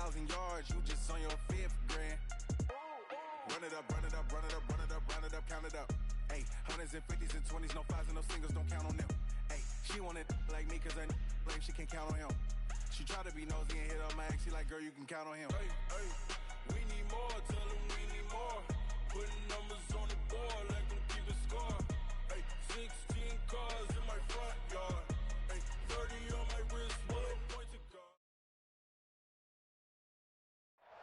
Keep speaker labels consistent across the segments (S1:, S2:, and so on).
S1: 1,000 yards, you just on your 5th grand. Run it up, run it up, run it up, run it up, run it up, count it up. Hey, hundreds and 50s and 20s, no 5s and no singles, don't count on them. Hey, she wanted like me cause her blame, she can't count on him. She tried to be nosy and hit up my ex, she like, girl, you can count on him. Hey, hey, we need more, tell them we need more. Putting numbers on the board, let them keep a score. Hey, 16 cars in my front yard. Hey, 30 on my wrist, one point to go.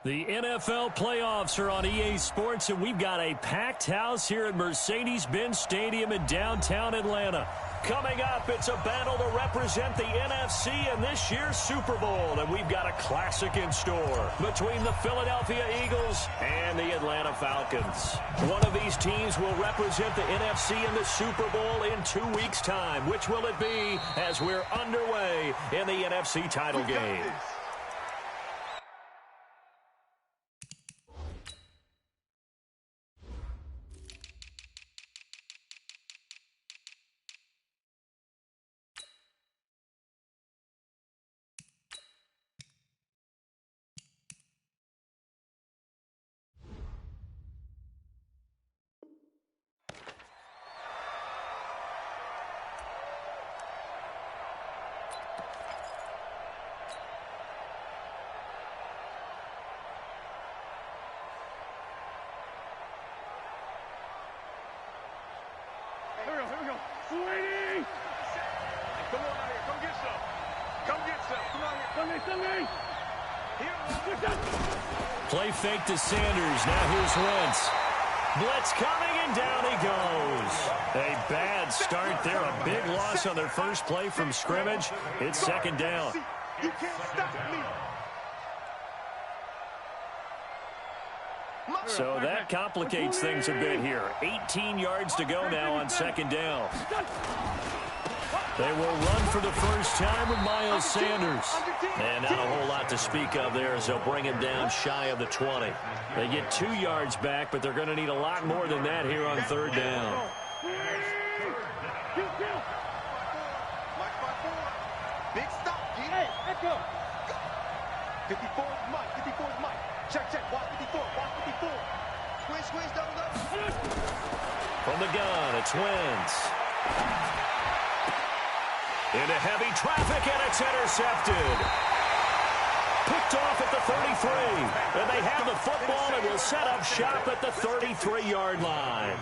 S2: The NFL playoffs are on EA Sports, and we've got a packed house here at Mercedes-Benz Stadium in downtown Atlanta. Coming up, it's a battle to represent the NFC in this year's Super Bowl, and we've got a classic in store between the Philadelphia Eagles and the Atlanta Falcons. One of these teams will represent the NFC in the Super Bowl in 2 weeks' time. Which will it be as we're underway in the NFC title game?
S3: Here we go. Sweetie! Come on out here. Come get some. Come get some. Come on here. Sunday.
S2: Play fake to Sanders. Now here's Wentz. Blitz coming, and down he goes. A bad start there. A big loss on their first play from scrimmage. It's second down.
S3: You can't stop me.
S2: So that complicates things a bit here. 18 yards to go now on second down. They will run for the first time with Miles Sanders. And not a whole lot to speak of there as they'll bring him down shy of the 20. They get 2 yards back, but they're going to need a lot more than that here on third down.
S3: Big stop, hey, let's go. 54 is Mike. 54 is Mike. Check. Watch 54. Watch 54. Squeeze, double.
S2: From the gun, it's Wentz. Into heavy traffic, and it's intercepted. Picked off at the 33. And they have the football and will set up shop at the 33-yard line.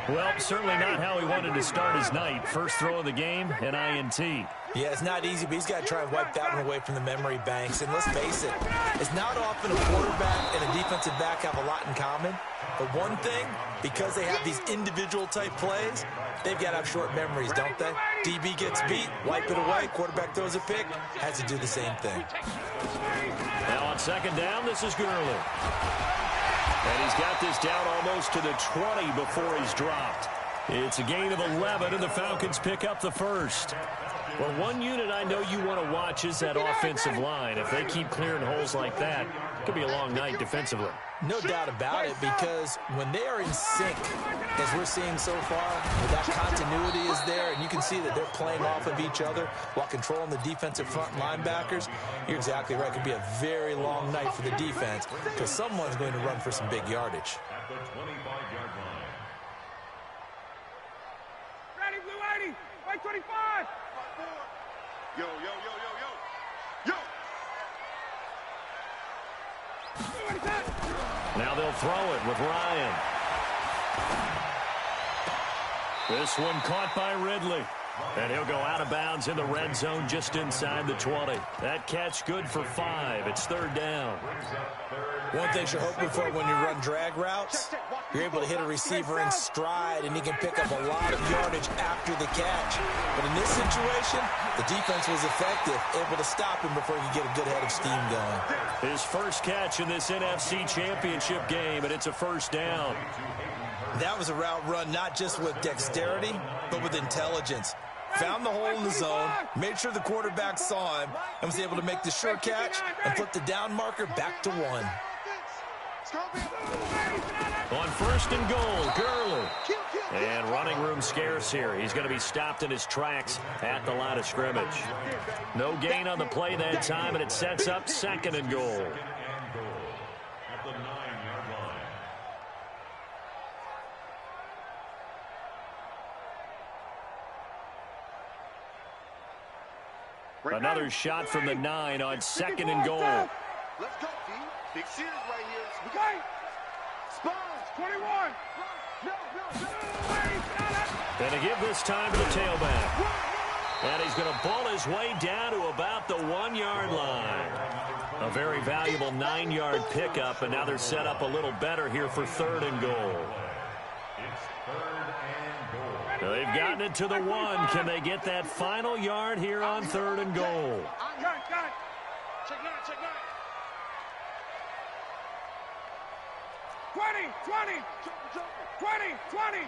S2: Well, certainly not how he wanted to start his night. First throw of the game, an INT.
S4: Yeah, it's not easy, but he's got to try and wipe that one away from the memory banks. And let's face it, it's not often a quarterback and a defensive back have a lot in common. But one thing, because they have these individual-type plays, they've got to have short memories, don't they? DB gets beat, wipe it away, quarterback throws a pick, has to do the same thing.
S2: Now on second down, this is Gurley. And he's got this down almost to the 20 before he's dropped. It's a gain of 11, and the Falcons pick up the first. Well, one unit I know you want to watch is that offensive line. If they keep clearing holes like that, it could be a long night defensively.
S4: No doubt about it, because when they are in sync, as we're seeing so far, that continuity is there, and you can see that they're playing off of each other while controlling the defensive front linebackers. You're exactly right. It could be a very long night for the defense because someone's going to run for some big yardage.
S3: Ready, blue 80. White 25. Yo.
S2: Now they'll throw it with Ryan. This one caught by Ridley. And he'll go out of bounds in the red zone just inside the 20. That catch good for 5. It's third down.
S4: One thing you're hoping for when you run drag routes, you're able to hit a receiver in stride, and he can pick up a lot of yardage after the catch. But in this situation, the defense was effective, able to stop him before he could get a good head of steam going.
S2: His first catch in this NFC Championship game, and it's a first down.
S4: That was a route run not just with dexterity, but with intelligence. Found the hole in the zone, made sure the quarterback saw him, and was able to make the sure catch and flip the down marker back to 1.
S2: On first and goal, Gurley. And running room scarce here. He's going to be stopped in his tracks at the line of scrimmage. No gain on the play that time, and it sets up second and goal. Another shot from the 9 on second and goal.
S3: Let's go, D. Big series right here. We got Spons, 21.
S2: And to give this time to the tailback. And he's going to ball his way down to about the 1-yard line. A very valuable 9-yard pickup, and now they're set up a little better here for third and goal. They've gotten it to the 1. Can they get that final yard here on third and goal?
S3: Check 9. 20.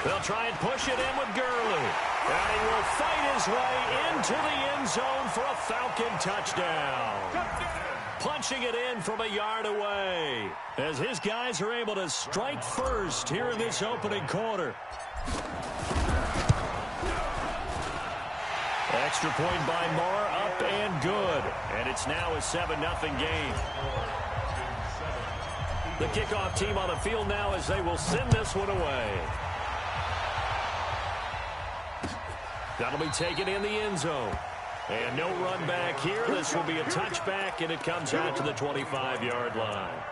S2: They'll try and push it in with Gurley. And he will fight his way into the end zone for a Falcon touchdown. Punching it in from a yard away as his guys are able to strike first here in this opening quarter. Extra point by Moore, up and good. And it's now a 7-0 game. The kickoff team on the field now as they will send this one away. That'll be taken in the end zone. And no run back here. This will be a touchback, and it comes out to the 25-yard line.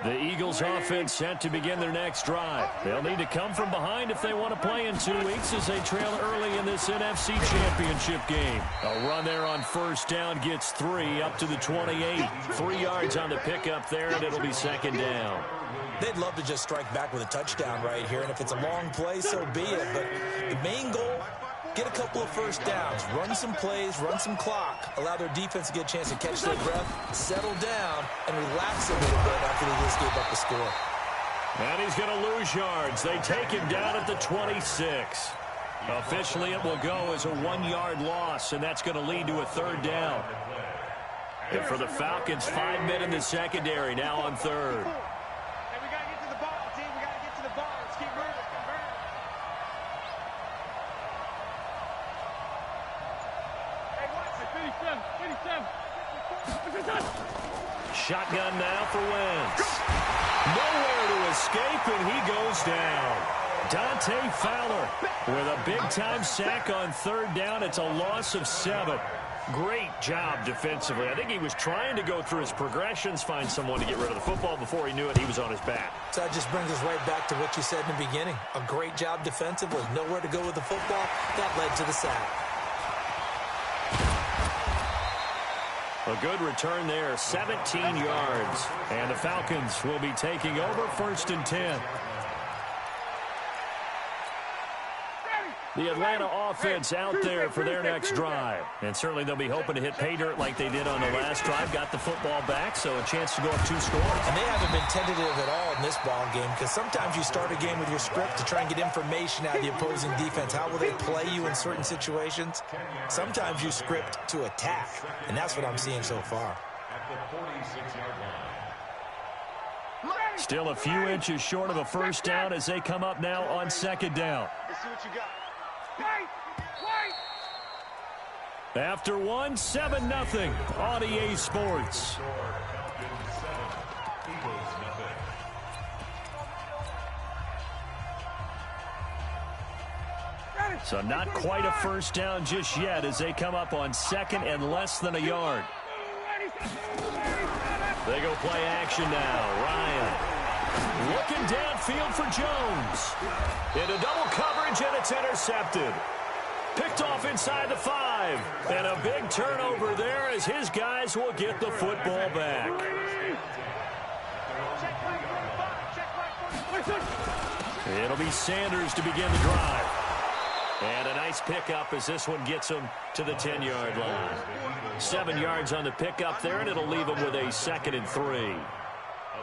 S2: The Eagles offense set to begin their next drive. They'll need to come from behind if they want to play in 2 weeks as they trail early in this NFC Championship game. A run there on first down gets 3 up to the 28. 3 yards on the pickup there, and it'll be second down.
S4: They'd love to just strike back with a touchdown right here, and if it's a long play, so be it. But the main goal, get a couple of first downs, run some plays, run some clock, allow their defense to get a chance to catch their breath, settle down, and relax a little bit after they just gave up the score.
S2: And he's going to lose yards. They take him down at the 26. Officially, it will go as a 1-yard loss, and that's going to lead to a third down. And for the Falcons, 5 men in the secondary now on third.
S3: Hey, we got to get to the ball, team. We got to get to the ball. Let's keep moving.
S2: Shotgun now for Wentz. Nowhere to escape, and he goes down. Dante Fowler with a big-time sack on third down. It's a loss of 7. Great job defensively. I think he was trying to go through his progressions, find someone to get rid of the football. Before he knew it, he was on his back.
S4: So that just brings us right back to what you said in the beginning. A great job defensively. Nowhere to go with the football. That led to the sack.
S2: A good return there, 17 yards. And the Falcons will be taking over first and 10. The Atlanta offense out there for their next drive. And certainly they'll be hoping to hit pay dirt like they did on the last drive. Got the football back, so a chance to go up 2 scores.
S4: And they haven't been tentative at all in this ball game, because sometimes you start a game with your script to try and get information out of the opposing defense. How will they play you in certain situations? Sometimes you script to attack, and that's what I'm seeing so far.
S2: Still a few inches short of a first down as they come up now on second down.
S3: Let's see what you got.
S2: After 1, 7-0 on EA Sports. So not quite a first down just yet as they come up on second and less than a yard. They go play action now. Ryan looking downfield for Jones. Into double coverage, and it's intercepted. Picked off inside the 5. And a big turnover there as his guys will get the football back. It'll be Sanders to begin the drive. And a nice pickup as this one gets him to the 10-yard line. 7 yards on the pickup there, and it'll leave him with a 2nd and 3.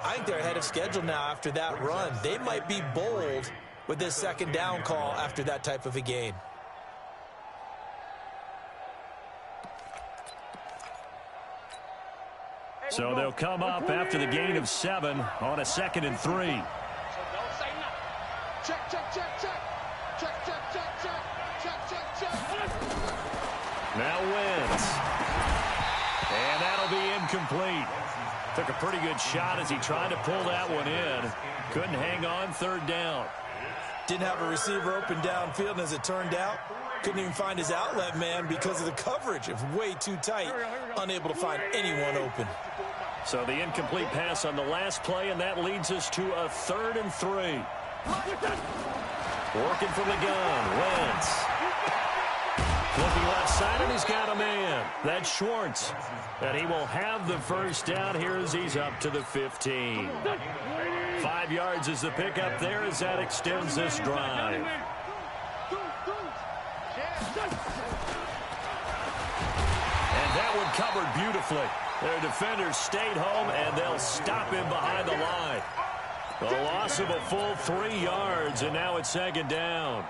S4: I think they're ahead of schedule now after that run. They might be bold with this second down call after that type of a gain.
S2: So they'll come up after the gain of 7 on a 2nd and 3.
S3: Check, check, check, check. Check, check, check, check. Check, check, check.
S2: Now Wentz. And that'll be incomplete. Took a pretty good shot as he tried to pull that one in. Couldn't hang on 3rd down.
S4: Didn't have a receiver open downfield, and as it turned out, couldn't even find his outlet man because of the coverage. It was way too tight. Unable to find anyone open.
S2: So the incomplete pass on the last play, and that leads us to a 3rd and 3. Working from the gun, Wentz. Looking left side, and he's got a man. That's Schwartz. And he will have the first down here as he's up to the 15. 5 yards is the pickup there as that extends this drive. And that one covered beautifully. Their defenders stayed home, and they'll stop him behind the line. The loss of a full 3 yards, and now it's 2nd down.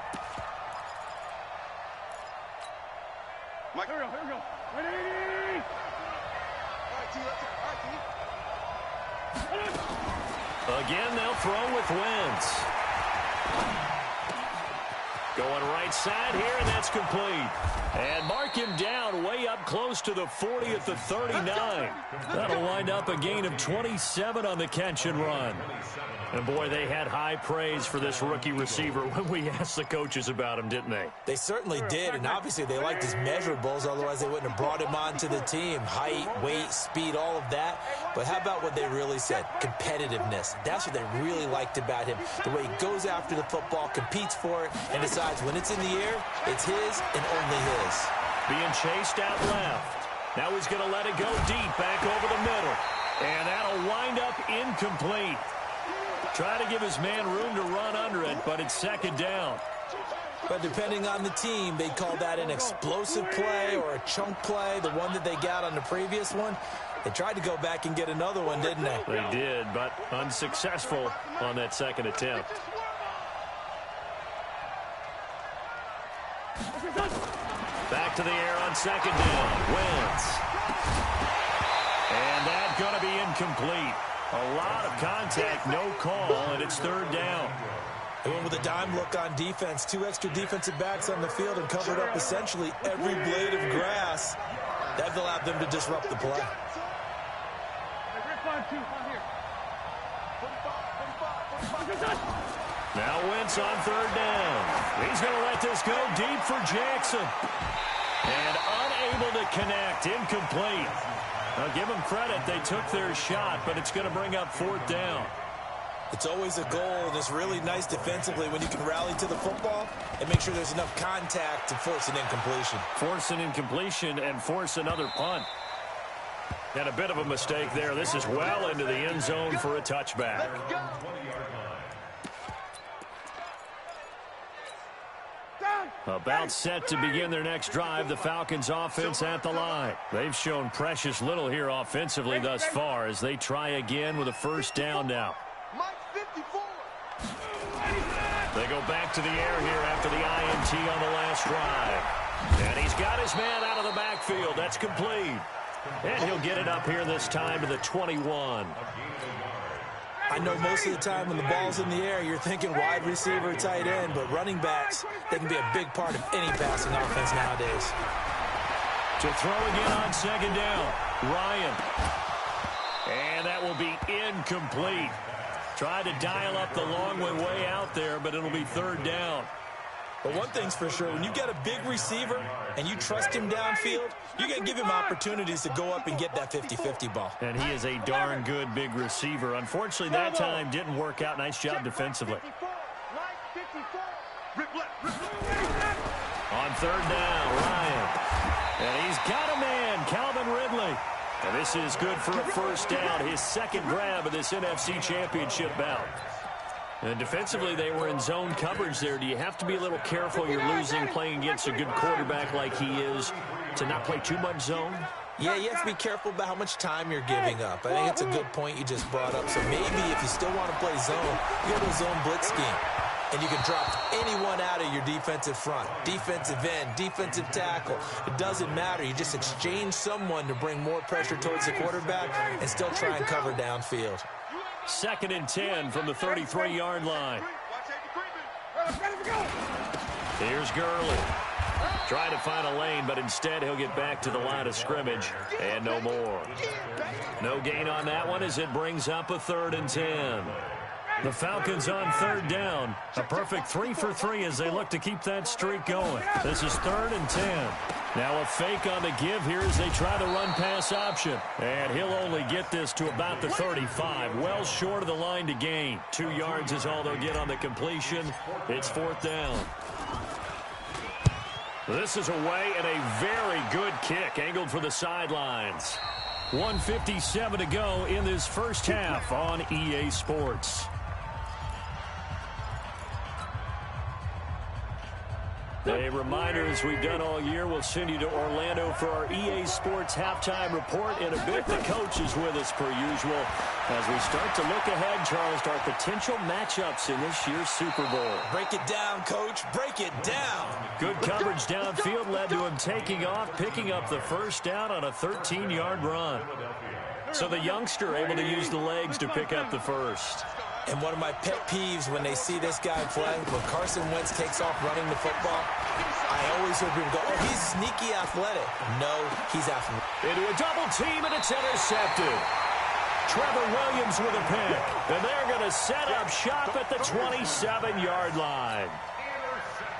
S3: Mike. Here we go. Ready?
S2: Again, they'll throw with Wentz. Going right side here, and that's complete. And mark him down way up close to the 40 at the 39. That'll wind up a gain of 27 on the catch and run. And, boy, they had high praise for this rookie receiver when we asked the coaches about him, didn't they?
S4: They certainly did, and obviously they liked his measurables, otherwise they wouldn't have brought him onto the team. Height, weight, speed, all of that. But how about what they really said? Competitiveness. That's what they really liked about him. The way he goes after the football, competes for it, and decides when it's in the air, it's his and only his.
S2: Being chased out left. Now he's going to let it go deep back over the middle. And that'll wind up incomplete. Try to give his man room to run under it, but it's 2nd down.
S4: But depending on the team, they'd call that an explosive play or a chunk play, the one that they got on the previous one. They tried to go back and get another one, didn't they?
S2: They did, but unsuccessful on that 2nd attempt. Back to the air on 2nd down. Wentz. And that's going to be incomplete. A lot of contact, no call, and it's 3rd down.
S4: They went with a dime look on defense. 2 extra defensive backs on the field and covered up essentially every blade of grass. That allowed them to disrupt the play.
S2: Now Wentz on 3rd down. He's going to let this go deep for Jackson. And unable to connect, incomplete. Now give them credit, they took their shot, but it's going to bring up 4th down.
S4: It's always a goal, and it's really nice defensively when you can rally to the football and make sure there's enough contact to force an incompletion.
S2: Force an incompletion and force another punt. And a bit of a mistake there. This is well into the end zone for a touchback. About set to begin their next drive, the Falcons offense at the line. They've shown precious little here offensively thus far as they try again with a 1st down now. They go back to the air here after the INT on the last drive. And he's got his man out of the backfield. That's complete. And he'll get it up here this time to the 21.
S4: I know most of the time when the ball's in the air, you're thinking wide receiver, tight end, but running backs, they can be a big part of any passing offense nowadays.
S2: To throw again on 2nd down, Ryan. And that will be incomplete. Tried to dial up the long way out there, but it'll be 3rd down.
S4: But one thing's for sure, when you got a big receiver and you trust him downfield, you're going to give him opportunities to go up and get that 50-50 ball.
S2: And he is a darn good big receiver. Unfortunately, that time didn't work out. Nice job defensively. On 3rd down, Ryan. And he's got a man, Calvin Ridley. And this is good for a 1st down, his 2nd grab of this NFC Championship bout. And defensively, they were in zone coverage there. Do you have to be a little careful? You're losing playing against a good quarterback like he is to not play too much zone?
S4: Yeah, you have to be careful about how much time you're giving up. I think it's a good point you just brought up. So maybe if you still want to play zone, you go to a zone blitz scheme. And you can drop anyone out of your defensive front. Defensive end, defensive tackle. It doesn't matter. You just exchange someone to bring more pressure towards the quarterback and still try and cover downfield.
S2: 2nd and 10 from the 33-yard line. Here's Gurley. Trying to find a lane, but instead he'll get back to the line of scrimmage. And no more. No gain on that one as it brings up a 3rd and 10. The Falcons on 3rd down. A perfect 3 for 3 as they look to keep that streak going. This is 3rd and 10. Now a fake on the give here as they try the run-pass option. And he'll only get this to about the 35. Well short of the line to gain. 2 yards is all they'll get on the completion. It's 4th down. This is away and a very good kick angled for the sidelines. 1:57 to go in this first half on EA Sports. A reminder, as we've done all year, we'll send you to Orlando for our EA Sports halftime report. In a bit, the coach is with us per usual as we start to look ahead, Charles, to our potential matchups in this year's Super Bowl.
S4: Break it down, Coach. Break it down.
S2: Good coverage downfield led to him taking off, picking up the first down on a 13-yard run. So the youngster able to use the legs to pick up the first.
S4: And one of my pet peeves when they see this guy play, when Carson Wentz takes off running the football, I always hear people go, oh, he's sneaky athletic. No, he's athletic.
S2: Into a double team, and it's intercepted. Trevor Williams with a pick. And they're going to set up shop at the 27-yard line.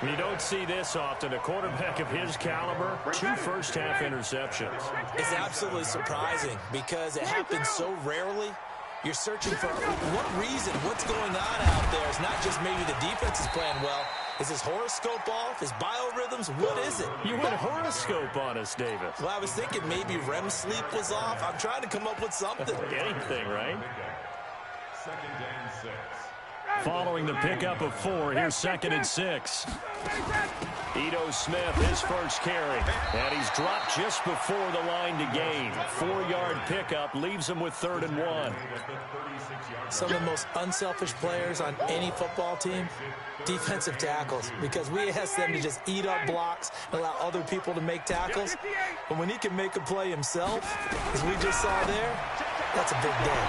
S2: You don't see this often. A quarterback of his caliber, 2 first-half interceptions.
S4: It's absolutely surprising because it happens so rarely. You're searching for what reason, what's going on out there. It's not just maybe the defense is playing well. Is his horoscope off? His biorhythms? What is it?
S2: You went horoscope on us, Davis.
S4: Well, I was thinking maybe REM sleep was off. I'm trying to come up with something.
S2: Anything, right? 2nd and 6. Following the pickup of 4, here's 2nd and 6. Ito Smith, his first carry. And he's dropped just before the line to gain. 4-yard pickup leaves him with 3rd and 1.
S4: Some of the most unselfish players on any football team, defensive tackles, because we ask them to just eat up blocks and allow other people to make tackles. But when he can make a play himself, as we just saw there, that's a big day.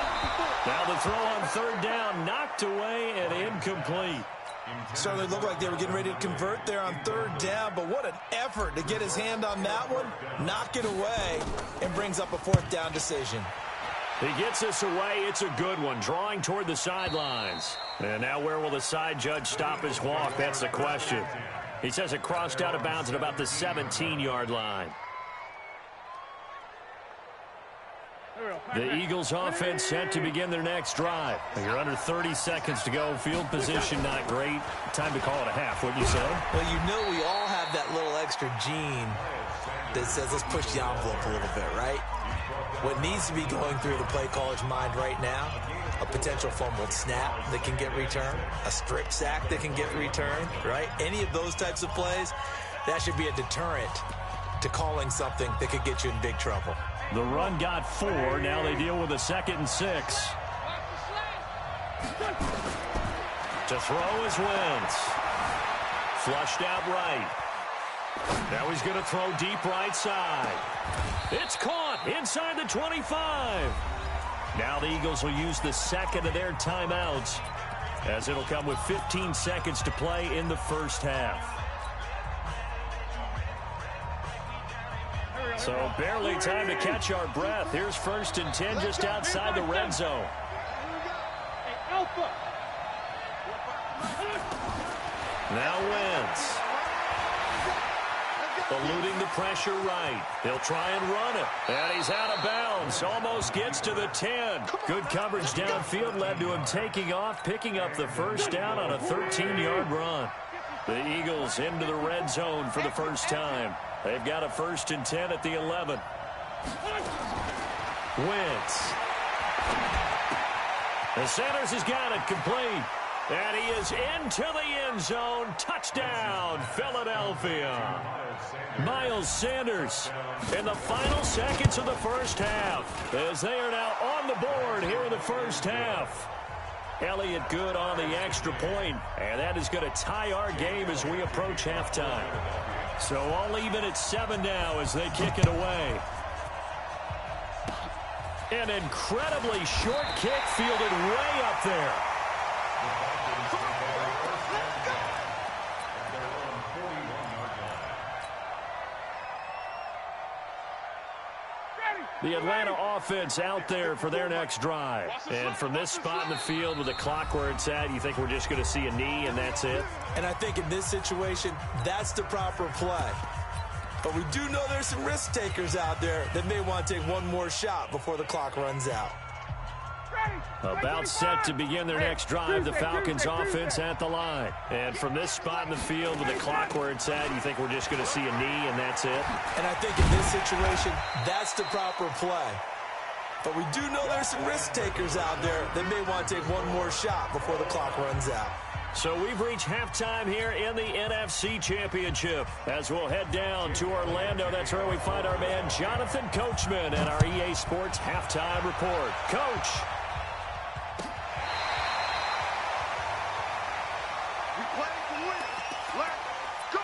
S2: Now the throw on 3rd down, knocked away and incomplete.
S4: Certainly looked like they were getting ready to convert there on 3rd down, but what an effort to get his hand on that one, knock it away, and brings up a 4th down decision.
S2: He gets this away. It's a good one, drawing toward the sidelines. And now where will the side judge stop his walk? That's the question. He says it crossed out of bounds at about the 17-yard line. The Eagles offense set to begin their next drive. You're under 30 seconds to go. Field position not great. Time to call it a half, wouldn't you say?
S4: Well, you know we all have that little extra gene that says let's push the envelope a little bit, right? What needs to be going through the play caller's mind right now, a potential fumbled snap that can get returned, a strip sack that can get returned, right? Any of those types of plays, that should be a deterrent to calling something that could get you in big trouble.
S2: The run got 4. Now they deal with a 2nd and 6. To throw is Wentz. Flushed out right. Now he's going to throw deep right side. It's caught inside the 25. Now the Eagles will use the 2nd of their timeouts as it'll come with 15 seconds to play in the first half. So barely time to catch our breath. Here's 1st and 10 just outside the red zone. Now Wentz. Eluding the pressure right. He'll try and run it. And he's out of bounds. Almost gets to the 10. Good coverage downfield led to him taking off, picking up the first down on a 13-yard run. The Eagles into the red zone for the first time. They've got a 1st and 10 at the 11. Wentz. The Sanders has got it complete. And he is into the end zone. Touchdown, Philadelphia. Miles Sanders in the final seconds of the first half, as they are now on the board here in the first half. Elliott good on the extra point, and that is going to tie our game as we approach halftime. So all even at 7 now as they kick it away. An incredibly short kick fielded way up there. The Atlanta offense out there for their next drive. And from this spot in the field with the clock where it's at, you think we're just going to see a knee and that's it?
S4: And I think in this situation, that's the proper play. But we do know there's some risk takers out there that may want to take one more shot before the clock runs out.
S2: About set to begin their next drive, the Falcons offense at the line. And from this spot in the field with the clock where it's at, you think we're just going to see a knee and that's it?
S4: And I think in this situation, that's the proper play. But we do know there's some risk takers out there that may want to take one more shot before the clock runs out.
S2: So we've reached halftime here in the NFC Championship. As we'll head down to Orlando, that's where we find our man Jonathan Coachman and our EA Sports Halftime Report. Coach.
S3: We play to win. Let's go.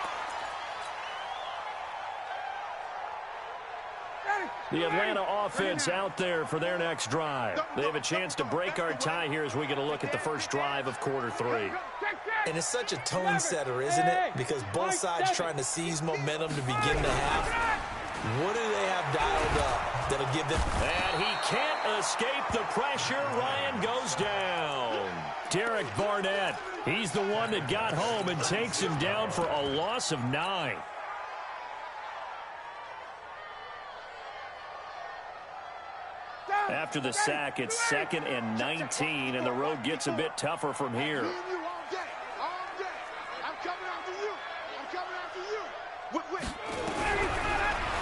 S2: The Atlanta offense out there for their next drive. They have a chance to break our tie here as we get a look at the first drive of quarter 3.
S4: And it's such a tone setter, isn't it? Because both sides trying to seize momentum to begin the half. What do they have dialed up that'll give them?
S2: And he can't escape the pressure. Ryan goes down. Derek Barnett, he's the one that got home and takes him down for a loss of 9. After the sack, it's 2nd and 19, and the road gets a bit tougher from here.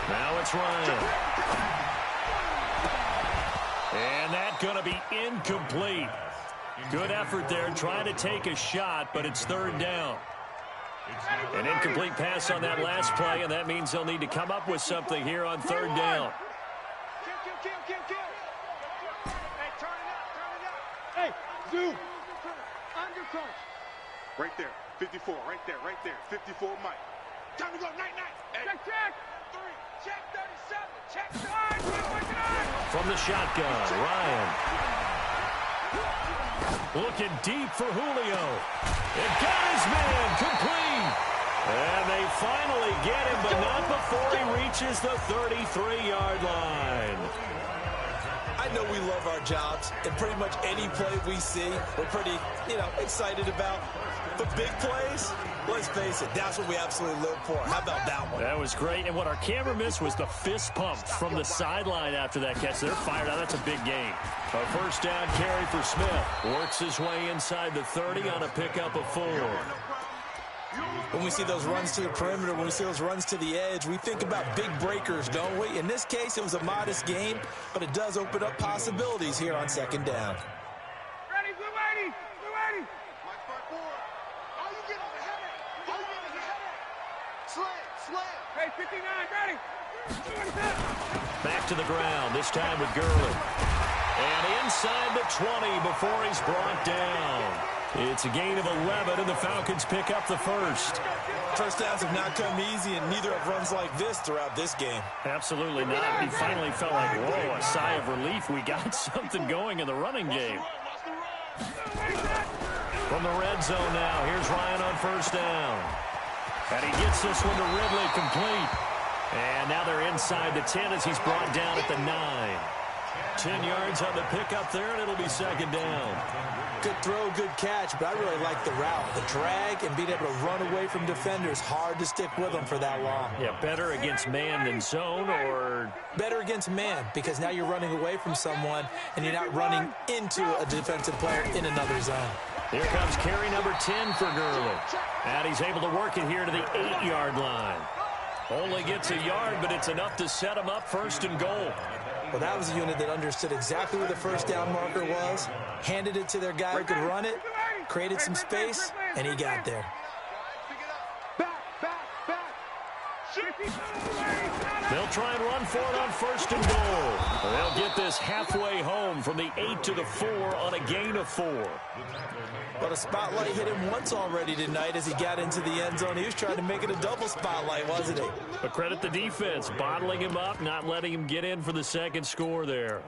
S2: Now it's Ryan. And that's going to be incomplete. Good effort there trying to take a shot, but it's 3rd down. An incomplete pass on that last play, and that means they'll need to come up with something here on 3rd down.
S3: Hey, Zoo. Undercoach. Right there. 54. Right there. 54, Mike. Time to go. Night. Hey. Check. 3. Check 37. Check 9.
S2: From the shotgun, Ryan. Looking deep for Julio. It got his man complete. And they finally get him, but not before he reaches the 33-yard line.
S4: I know we love our jobs, and pretty much any play we see, we're pretty, excited about. But big plays, let's face it, that's what we absolutely live for. How about that one?
S2: That was great, and what our camera missed was the fist pump from the sideline after that catch. They're fired out. That's a big game. A first down carry for Smith. Works his way inside the 30 on a pickup of 4.
S4: When we see those runs to the perimeter, when we see those runs to the edge, we think about big breakers, don't we? In this case, it was a modest game, but it does open up possibilities here on 2nd down.
S3: Ready, Blue 80. Mike Spark 4. All you get is a headache. Slam. Hey, 59, ready.
S2: Back to the ground, this time with Gurley. And inside the 20 before he's brought down. It's a gain of 11, and the Falcons pick up the first.
S4: First downs have not come easy, and neither have runs like this throughout this game.
S2: Absolutely not. He finally felt like, whoa, a sigh of relief. We got something going in the running game. From the red zone now, here's Ryan on first down. And he gets this one to Ridley complete. And now they're inside the 10 as he's brought down at the 9. 10 yards on the pickup there, and it'll be 2nd down.
S4: Good throw, good catch, but I really like the route. The drag and being able to run away from defenders, hard to stick with them for that long.
S2: Yeah, better against man than zone, or?
S4: Better against man, because now you're running away from someone, and you're not running into a defensive player in another zone.
S2: Here comes carry number 10 for Gurley. And he's able to work it here to the 8-yard line. Only gets a yard, but it's enough to set him up 1st and goal.
S4: Well, that was a unit that understood exactly where the first down marker was, handed it to their guy who could run it, created some space, and he got there.
S2: They'll try and run for it on 1st and goal. They'll get this halfway home from the 8 to the 4 on a gain of 4.
S4: But a spotlight hit him once already tonight as he got into the end zone. He was trying to make it a double spotlight, wasn't he?
S2: But credit the defense, bottling him up, not letting him get in for the second score there.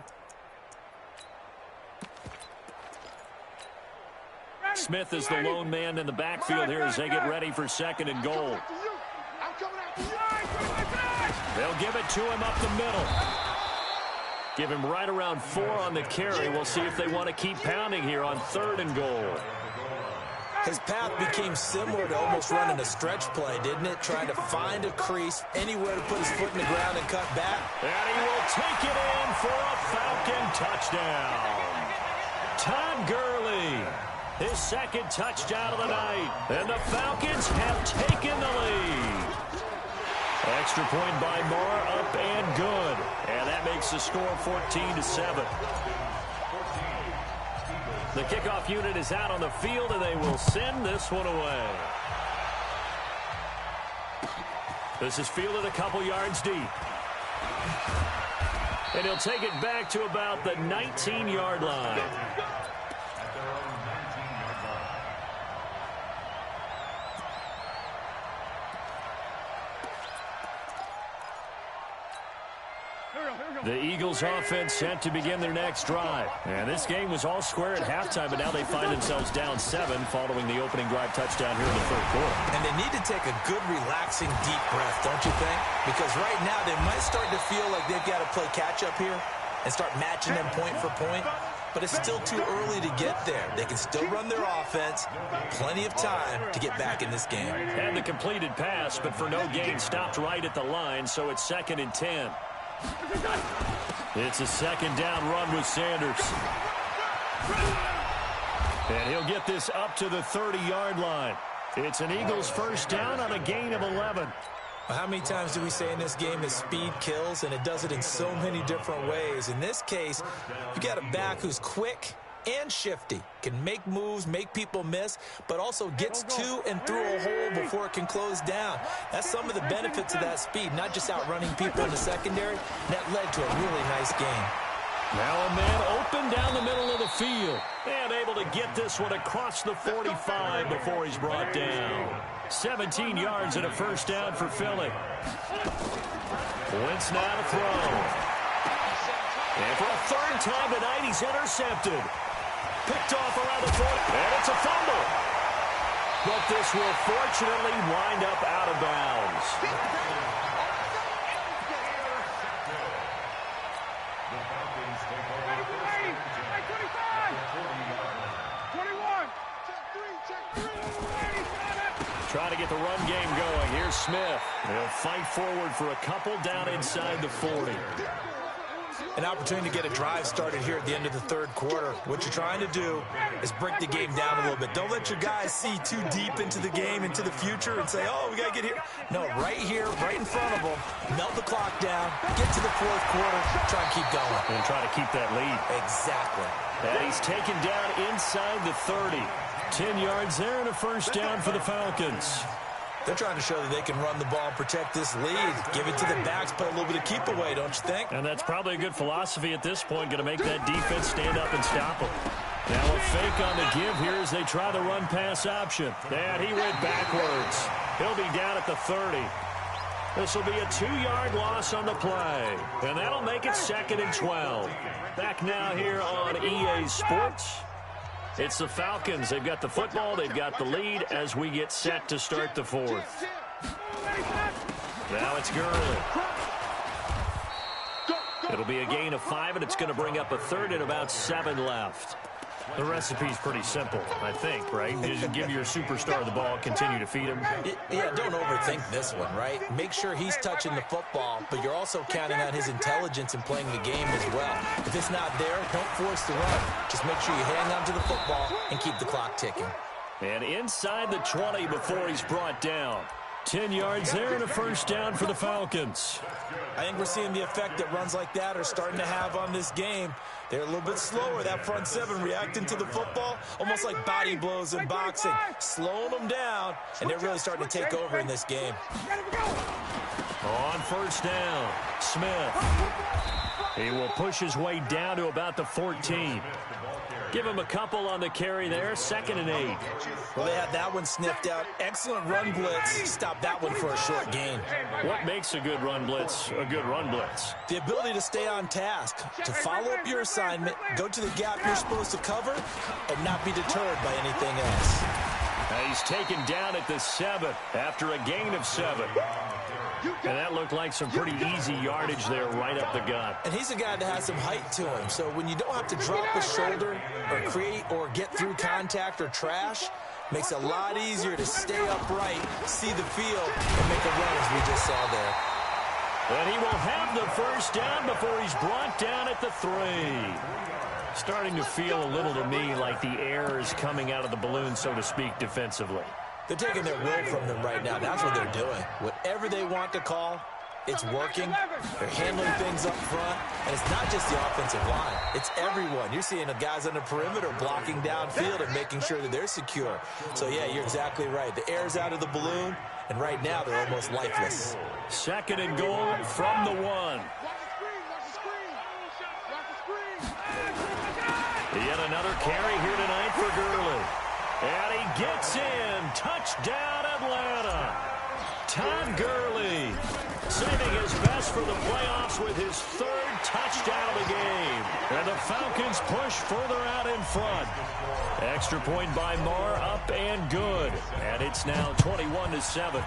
S2: Smith is the lone man in the backfield here as they get ready for 2nd and goal. They'll give it to him up the middle. Give him right around 4 on the carry. We'll see if they want to keep pounding here on 3rd and goal.
S4: His path became similar to almost running a stretch play, didn't it? Trying to find a crease, anywhere to put his foot in the ground and cut back.
S2: And he will take it in for a Falcon touchdown. Todd Gurley, his 2nd touchdown of the night. And the Falcons have taken the lead. Extra point by Moore, up and good. And that makes the score 14-7. The kickoff unit is out on the field, and they will send this one away. This is fielded a couple yards deep. And he'll take it back to about the 19-yard line. The Eagles offense set to begin their next drive. And this game was all square at halftime, but now they find themselves down 7 following the opening drive touchdown here in the 3rd quarter.
S4: And they need to take a good, relaxing, deep breath, don't you think? Because right now they might start to feel like they've got to play catch-up here and start matching them point for point. But it's still too early to get there. They can still run their offense. Plenty of time to get back in this game.
S2: And the completed pass, but for no gain, stopped right at the line, so it's 2nd and 10. It's a 2nd down run with Sanders. And he'll get this up to the 30-yard line. It's an Eagles 1st down on a gain of 11.
S4: How many times do we say in this game that speed kills, and it does it in so many different ways? In this case, you got a back who's quick and shifty, can make moves, make people miss, but also gets to and through a hole before it can close down. That's some of the benefits of that speed, not just outrunning people in the secondary. That led to a really nice game.
S2: Now a man open down the middle of the field and able to get this one across the 45 before he's brought down. 17 yards and a 1st down for Philly. Wentz now to throw. And for a 3rd time tonight, he's intercepted. Picked off around the 40, and it's a fumble. But this will fortunately wind up out of bounds. Trying to get the run game going. Here's Smith. He'll fight forward for a couple down inside the 40.
S4: An opportunity to get a drive started here at the end of the 3rd quarter. What you're trying to do is break the game down a little bit. Don't let your guys see too deep into the game, into the future, and say, oh, we got to get here. No, right here, right in front of them, melt the clock down, get to the 4th quarter, try and keep going.
S2: And try to keep that lead.
S4: Exactly.
S2: And he's taken down inside the 30. 10 yards there and a 1st down for the Falcons.
S4: They're trying to show that they can run the ball, protect this lead, give it to the backs, play a little bit of keep away, don't you think?
S2: And that's probably a good philosophy at this point, going to make that defense stand up and stop them. Now a fake on the give here as they try the run-pass option. And he went backwards. He'll be down at the 30. This will be a 2-yard loss on the play. And that'll make it 2nd and 12. Back now here on EA Sports. It's the Falcons. They've got the football. They've got the lead as we get set to start the 4th. Now it's Gurley. It'll be a gain of 5, and it's going to bring up a 3rd and about 7 left. The recipe's pretty simple, I think, right? You just give your superstar the ball, continue to feed him.
S4: Yeah, don't overthink this one, right? Make sure he's touching the football, but you're also counting on his intelligence in playing the game as well. If it's not there, don't force the run. Just make sure you hang on to the football and keep the clock ticking.
S2: And inside the 20 before he's brought down. 10 yards there and a first down for the Falcons.
S4: I think we're seeing the effect that runs like that are starting to have on this game. They're a little bit slower, that front seven, reacting to the football, almost like body blows in boxing, slowing them down, and they're really starting to take over in this game.
S2: On first down, Smith. He will push his way down to about the 14. Give him a couple on the carry there, 2nd and 8.
S4: Well, they had that one sniffed out. Excellent run blitz. Stop that one for a short gain.
S2: What makes a good run blitz a good run blitz?
S4: The ability to stay on task, to follow up your assignment, go to the gap you're supposed to cover, and not be deterred by anything else.
S2: He's taken down at the 7 after a gain of 7. And that looked like some pretty easy yardage there right up the gut.
S4: And he's a guy that has some height to him. So when you don't have to drop his shoulder or create or get through contact or trash, makes it a lot easier to stay upright, see the field, and make a run as we just saw there.
S2: And he will have the first down before he's brought down at the 3. Starting to feel a little to me like the air is coming out of the balloon, so to speak, defensively.
S4: They're taking their will from them right now. That's what they're doing. Whatever they want to call, it's working. They're handling things up front. And it's not just the offensive line. It's everyone. You're seeing the guys on the perimeter blocking downfield and making sure that they're secure. So, yeah, you're exactly right. The air's out of the balloon, and right now they're almost lifeless.
S2: 2nd and goal from the 1. Yet another carry here tonight for Gurley. And he gets in. Touchdown, Atlanta. Todd Gurley saving his best for the playoffs with his 3rd touchdown of the game. And the Falcons push further out in front. Extra point by Marr, up and good. And it's now 21-7.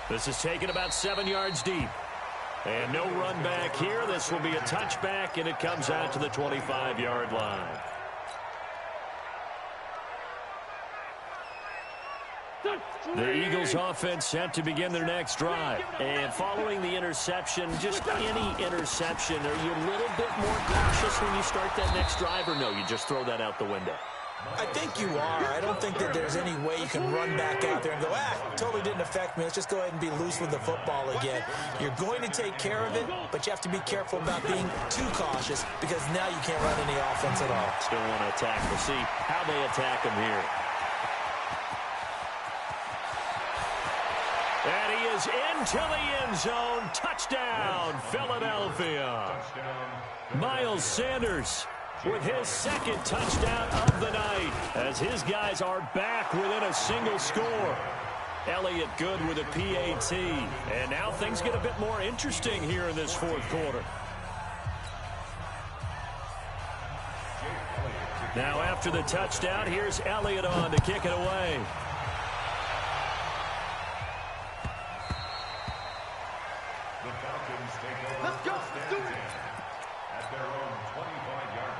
S2: This is taken about 7 yards deep. And no run back here. This will be a touchback, and it comes out to the 25-yard line. The Eagles offense set to begin their next drive. And following the interception, just any interception, are you a little bit more cautious when you start that next drive, or no, you just throw that out the window?
S4: I think you are. I don't think that there's any way you can run back out there and go, totally didn't affect me. Let's just go ahead and be loose with the football again. You're going to take care of it, but you have to be careful about being too cautious because now you can't run any offense at all.
S2: Still want to attack. We'll see how they attack him here. And he is into the end zone. Touchdown, Philadelphia. Miles Sanders with his 2nd touchdown of the night as his guys are back within a single score. Elliott good with a PAT. And now things get a bit more interesting here in this 4th quarter. Now after the touchdown, here's Elliott on to kick it away.
S3: Let's go. Let's do it. At their own 25-yard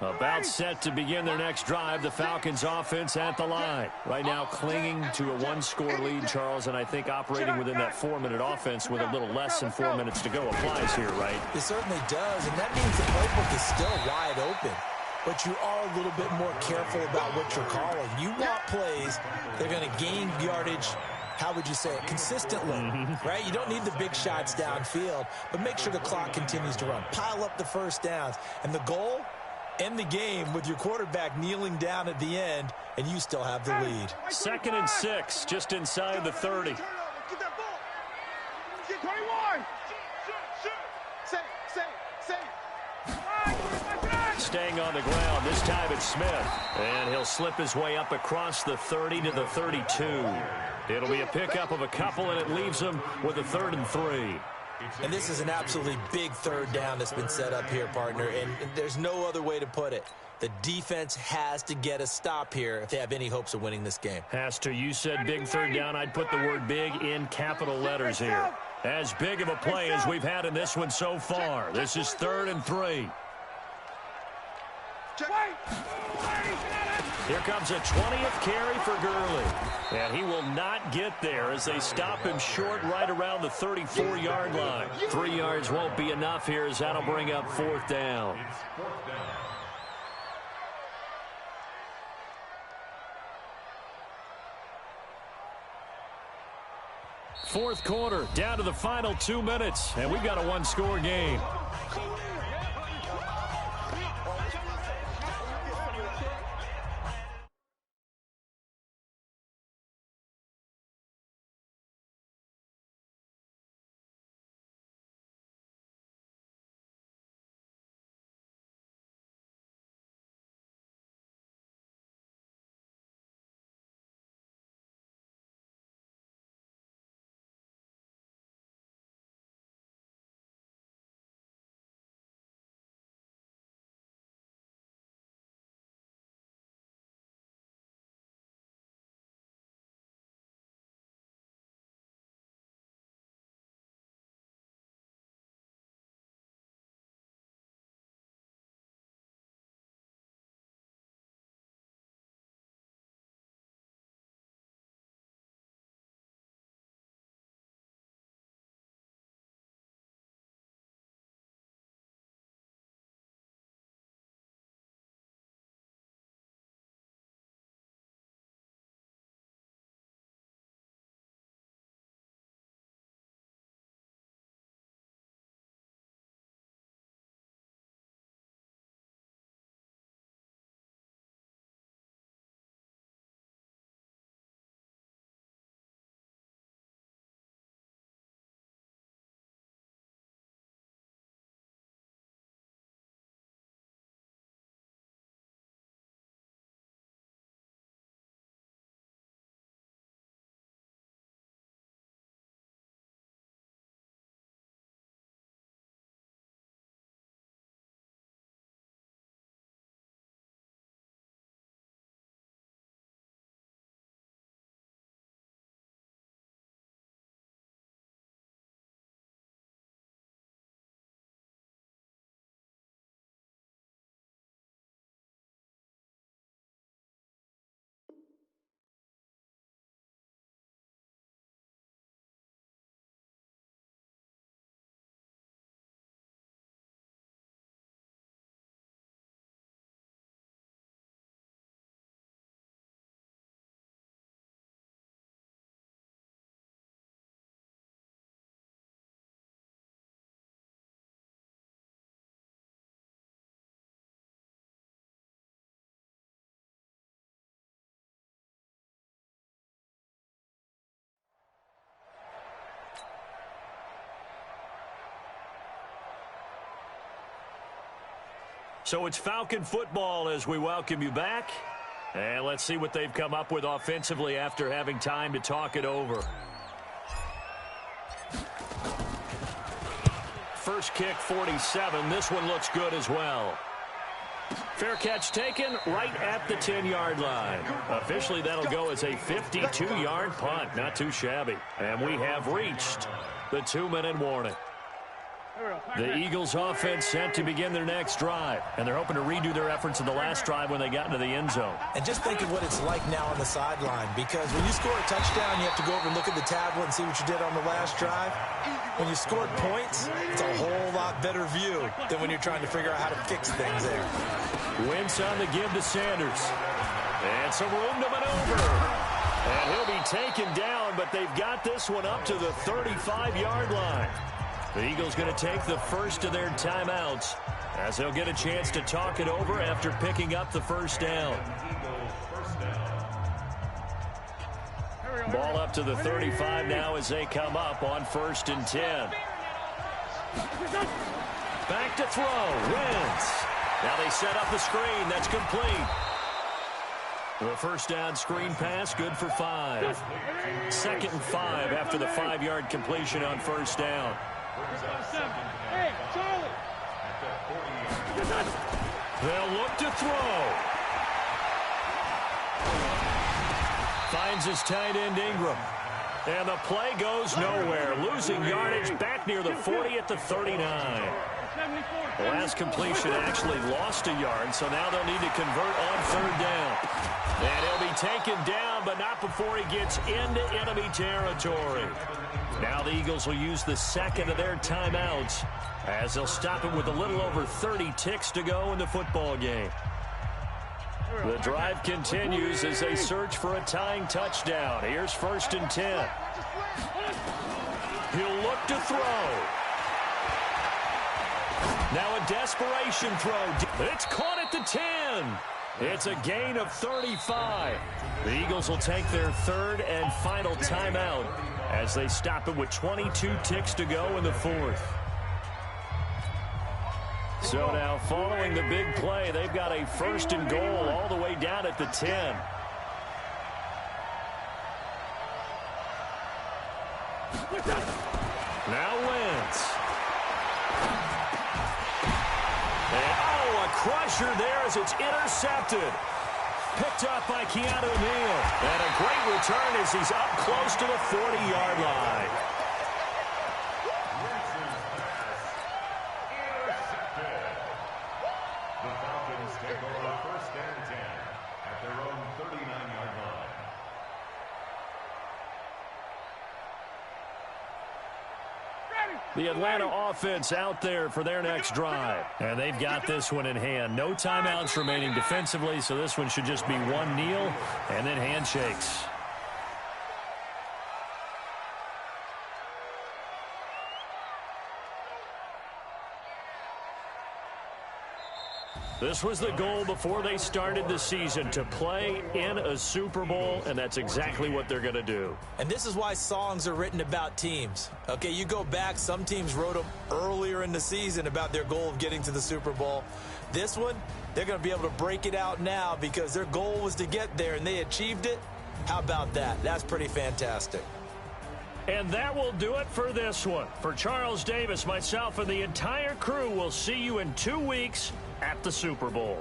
S3: line.
S2: About set to begin their next drive, the Falcons offense at the line. Right now clinging to a 1-score lead, Charles, and I think operating within that 4-minute offense with a little less than 4 minutes to go applies here, right?
S4: It certainly does, and that means the playbook is still wide open. But you are a little bit more careful about what you're calling. You want plays that are going to gain yardage, how would you say it, consistently, right? You don't need the big shots downfield, but make sure the clock continues to run. Pile up the first downs. And the goal, end the game with your quarterback kneeling down at the end, and you still have the lead.
S2: 2nd and 6, just inside the 30.
S3: Get that ball. Get 21. Say.
S2: Staying on the ground, this time it's Smith. And he'll slip his way up across the 30 to the 32. It'll be a pickup of a couple, and it leaves him with a 3rd and 3.
S4: And this is an absolutely big 3rd down that's been set up here, partner, and there's no other way to put it. The defense has to get a stop here if they have any hopes of winning this game.
S2: Has to. You said big 3rd down. I'd put the word big in capital letters here. As big of a play as we've had in this one so far. This is 3rd and 3.
S3: Wait.
S2: Here comes a 20th carry for Gurley. And he will not get there as they stop him short right around the 34-yard line. 3 yards won't be enough here as that'll bring up 4th down. Fourth quarter, down to the final 2 minutes, and we've got a one-score game. So it's Falcon football as we welcome you back. And let's see what they've come up with offensively after having time to talk it over. First kick, 47. This one looks good as well. Fair catch taken right at the 10-yard line. Officially, that'll go as a 52-yard punt. Not too shabby. And we have reached the 2-minute warning. The Eagles offense set to begin their next drive, and they're hoping to redo their efforts in the last drive when they got into the end zone. And just think of what it's like now on the sideline, because when you score a touchdown, you have to go over and look at the tablet and see what you did on the last drive. When you scored points, it's a whole lot better view than when you're trying to figure out how to fix things there. Wentz on the give to Sanders. And some room to maneuver. And he'll be taken down, but they've got this one up to the 35-yard line. The Eagles going to take the first of their timeouts as they'll get a chance to talk it over after picking up the first down. Ball up to the 35 now as they come up on 1st and 10. Back to throw. Wentz. Now they set up the screen. That's complete. The first down screen pass, good for 5. 2nd and 5 after the 5-yard completion on 1st down.
S3: Hey, Charlie.
S2: They'll look to throw. Finds his tight end Ingram. And the play goes nowhere. Losing yardage back near the 40 at the 39. The last completion actually lost a yard, so now they'll need to convert on third down. And he'll be taken down, but not before he gets into enemy territory. Now the Eagles will use the second of their timeouts as they'll stop it with a little over 30 ticks to go in the football game. The drive continues as they search for a tying touchdown. Here's 1st and 10. He'll look to throw. Now a desperation throw. It's caught at the 10. It's a gain of 35. The Eagles will take their third and final timeout as they stop it with 22 ticks to go in the fourth. So now following the big play, they've got a 1st and goal all the way down at the 10. Now Wentz. And, a crusher there as it's intercepted. Picked up by Keanu Neal. And a great return as he's up close to the 40-yard line.
S5: The Falcons take over 1st and 10 at their own 39-yard line.
S2: The Atlanta offense out there for their next drive. And they've got this one in hand. No timeouts remaining defensively, so this one should just be one kneel and then handshakes. This was the goal before they started the season, to play in a Super Bowl, and that's exactly what they're going to do.
S4: And this is why songs are written about teams. Okay, you go back, some teams wrote them earlier in the season about their goal of getting to the Super Bowl. This one, they're going to be able to break it out now because their goal was to get there, and they achieved it. How about that? That's pretty fantastic.
S2: And that will do it for this one. For Charles Davis, myself, and the entire crew, we'll see you in 2 weeks at the Super Bowl.